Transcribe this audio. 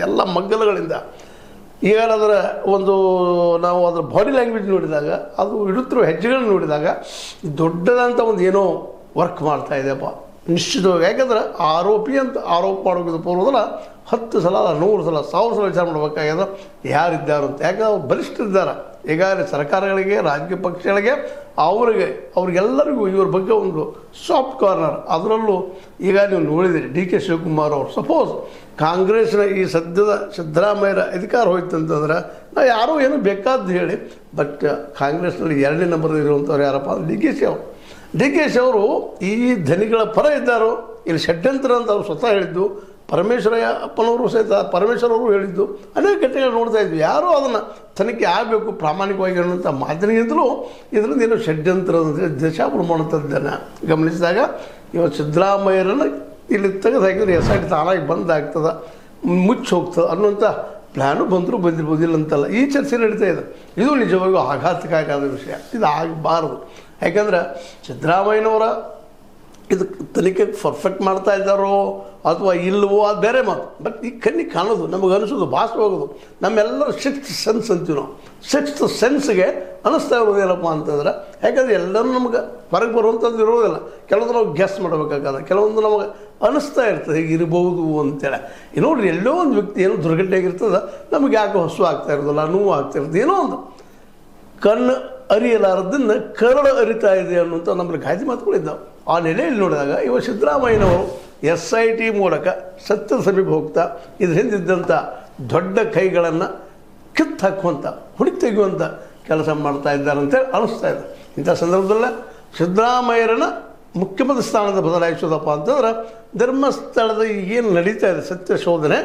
ಎಲ್ಲ ಮಗ್ಗಲುಗಳಿಂದ. ಈಗ ಅದರ ಒಂದು ನಾವು ಅದರ ಬಾಡಿ ಲ್ಯಾಂಗ್ವೇಜ್ ನೋಡಿದಾಗ, ಅದು ಇಡುತ್ತಿರುವ ಹೆಜ್ಜೆಗಳನ್ನು ನೋಡಿದಾಗ ದೊಡ್ಡದಂಥ ಒಂದು ಏನೋ ವರ್ಕ್ ಮಾಡ್ತಾ ಇದೆಯಪ್ಪ ನಿಶ್ಚಿತವಾಗಿ. ಯಾಕಂದ್ರೆ ಆರೋಪಿ ಅಂತ ಆರೋಪ ಮಾಡೋದು ಪೂರ್ವದಲ್ಲ 10 ಸಲ 100 ಸಲ 1000 ಸಲ ವಿಚಾರ ಮಾಡಬೇಕಾಗ್ಯದ ಯಾರಿದ್ದಾರು ಅಂತ. ಯಾಕಂದ್ರೆ ಅವ್ರು ಬಲಿಷ್ಠರಿದ್ದಾರೆ ಈಗಾಗಲೇ ಸರ್ಕಾರಗಳಿಗೆ, ರಾಜಕೀಯ ಪಕ್ಷಗಳಿಗೆ, ಅವ್ರಿಗೆಲ್ಲರಿಗೂ ಇವ್ರ ಬಗ್ಗೆ ಒಂದು ಸಾಫ್ಟ್ ಕಾರ್ನರ್. ಅದರಲ್ಲೂ ಈಗ ನೀವು ನೋಡಿದಿರಿ ಡಿ ಕೆ ಶಿವಕುಮಾರ್ ಅವರು ಸಪೋಸ್ ಕಾಂಗ್ರೆಸ್ನ ಈ ಸದ್ಯದ ಸಿದ್ದರಾಮಯ್ಯರ ಅಧಿಕಾರ ಹೋಯ್ತು ಅಂತಂದ್ರೆ ನಾವು ಯಾರೋ ಏನೋ ಬೇಕಾದ್ದು ಹೇಳಿ, ಬಟ್ ಕಾಂಗ್ರೆಸ್ನಲ್ಲಿ 2ನೇ ನಂಬರ್ ಇರುವಂಥವ್ರು ಯಾರಪ್ಪ ಡಿ ಕೆ ಶಿ ಅವರು ಈ ಧನಿಗಳ ಪರ ಇದ್ದಾರೋ. ಇಲ್ಲಿ ಷಡ್ಯಂತ್ರ ಅಂತ ಅವರು ಸ್ವತಃ ಹೇಳಿದ್ದು, ಪರಮೇಶ್ವರಪ್ಪನವರು ಸಹಿತ ಪರಮೇಶ್ವರವರು ಹೇಳಿದ್ದು, ಅನೇಕ ಘಟನೆಗಳು ನೋಡ್ತಾ ಇದ್ವಿ. ಯಾರೋ ಅದನ್ನು ತನಿಖೆ ಆಗಬೇಕು ಪ್ರಾಮಾಣಿಕವಾಗಿ ಅನ್ನೋಂಥ ಮಾತಿನಿಂದಲೂ ಇದರಿಂದ ಏನೋ ಷಡ್ಯಂತ್ರ ಅಂದರೆ ದೇಶಾಪುರ ಮಾಡುವಂಥದ್ದನ್ನು ಗಮನಿಸಿದಾಗ ಇವತ್ತು ಸಿದ್ದರಾಮಯ್ಯರನ್ನು ಇಲ್ಲಿ ತೆಗೆದು ಹಾಕಿದ್ರೆ SIT ತಾನಾಗಿ ಬಂದಾಗ್ತದೆ, ಮುಚ್ಚಿ ಹೋಗ್ತದೆ ಅನ್ನುವಂಥ ಪ್ಲ್ಯಾನು ಬಂದಿರ್ಬೋದು, ಇಲ್ಲ ಅಂತಲ್ಲ. ಈ ಚರ್ಚೆ ನಡೀತಾ ಇದೆ. ಇದು ನಿಜವಾಗಿಯೂ ಆಘಾತಕಾರಿಯಾದ ವಿಷಯ. ಇದು ಆಗಬಾರ್ದು. ಯಾಕಂದ್ರೆ ಸಿದ್ದರಾಮಯ್ಯನವರ ಇದು ತನಿಖೆ ಪರ್ಫೆಕ್ಟ್ ಮಾಡ್ತಾ ಇದ್ದಾರೋ ಅಥವಾ ಇಲ್ಲವೋ ಅದು ಬೇರೆ ಮಾತು. ಬಟ್ ಈ ಕಣ್ಣಿಗೆ ಕಾಣೋದು, ನಮಗೆ ಅನಿಸೋದು, ಭಾಷೆ ಹೋಗೋದು, ನಮ್ಮೆಲ್ಲರ 6th ಸೆನ್ಸ್ ಅಂತೀವಿ ನಾವು. 6th ಸೆನ್ಸ್ಗೆ ಅನ್ನಿಸ್ತಾ ಇರೋದು ಏನಪ್ಪ ಅಂತಂದ್ರೆ, ಯಾಕಂದರೆ ಎಲ್ಲರೂ ನಮ್ಗೆ ಹೊರಗೆ ಬರುವಂಥದ್ದು ಇರೋದಿಲ್ಲ. ಕೆಲವೊಂದು ನಾವು ಗೆಸ್ ಮಾಡಬೇಕಾಗದ, ಕೆಲವೊಂದು ನಮಗೆ ಅನ್ನಿಸ್ತಾ ಇರ್ತದೆ ಹೀಗಿರ್ಬೋದು ಅಂತೇಳಿ. ನೋಡ್ರಿ, ಎಲ್ಲೋ ಒಂದು ವ್ಯಕ್ತಿ ಏನೋ ದುರ್ಘಟನೆ ಆಗಿರ್ತದೆ, ನಮಗೆ ಯಾಕೆ ಹಸು ಆಗ್ತಾ ಇರೋದಿಲ್ಲ, ನೋವು ಆಗ್ತಾ ಇರ್ತದೆ, ಏನೋ ಒಂದು ಕಣ್ಣು ಅರಿಯಲಾರದನ್ನು ಕರಳು ಅರಿತಾ ಇದೆ ಅನ್ನುವಂಥ ನಮ್ಮಲ್ಲಿ ಗಾದೆ ಮಾತುಗಳಿದ್ದಾವೆ. ಆ ನೆಲೆಯಲ್ಲಿ ನೋಡಿದಾಗ ಇವ ಸಿದ್ದರಾಮಯ್ಯನವರು SIT ಮೂಲಕ ಸತ್ಯದ ಸಮೀಪ ಹೋಗ್ತಾ ಇದ್ರ ಹಿಂದಿದ್ದಂಥ ದೊಡ್ಡ ಕೈಗಳನ್ನು ಕಿತ್ತು ಹಾಕುವಂಥ, ಹುಡುಕಿ ತೆಗೆಯುವಂಥ ಕೆಲಸ ಮಾಡ್ತಾ ಇದ್ದಾರೆ ಅಂತೇಳಿ ಅನ್ನಿಸ್ತಾ ಇದೆ. ಇಂಥ ಸಂದರ್ಭದಲ್ಲೇ ಸಿದ್ದರಾಮಯ್ಯರನ್ನು ಮುಖ್ಯಮಂತ್ರಿ ಸ್ಥಾನದ ಬದಲಾಯಿಸೋದಪ್ಪ ಅಂತಂದ್ರೆ ಧರ್ಮಸ್ಥಳದ ಏನು ನಡೀತಾ ಇದೆ ಸತ್ಯ ಶೋಧನೆ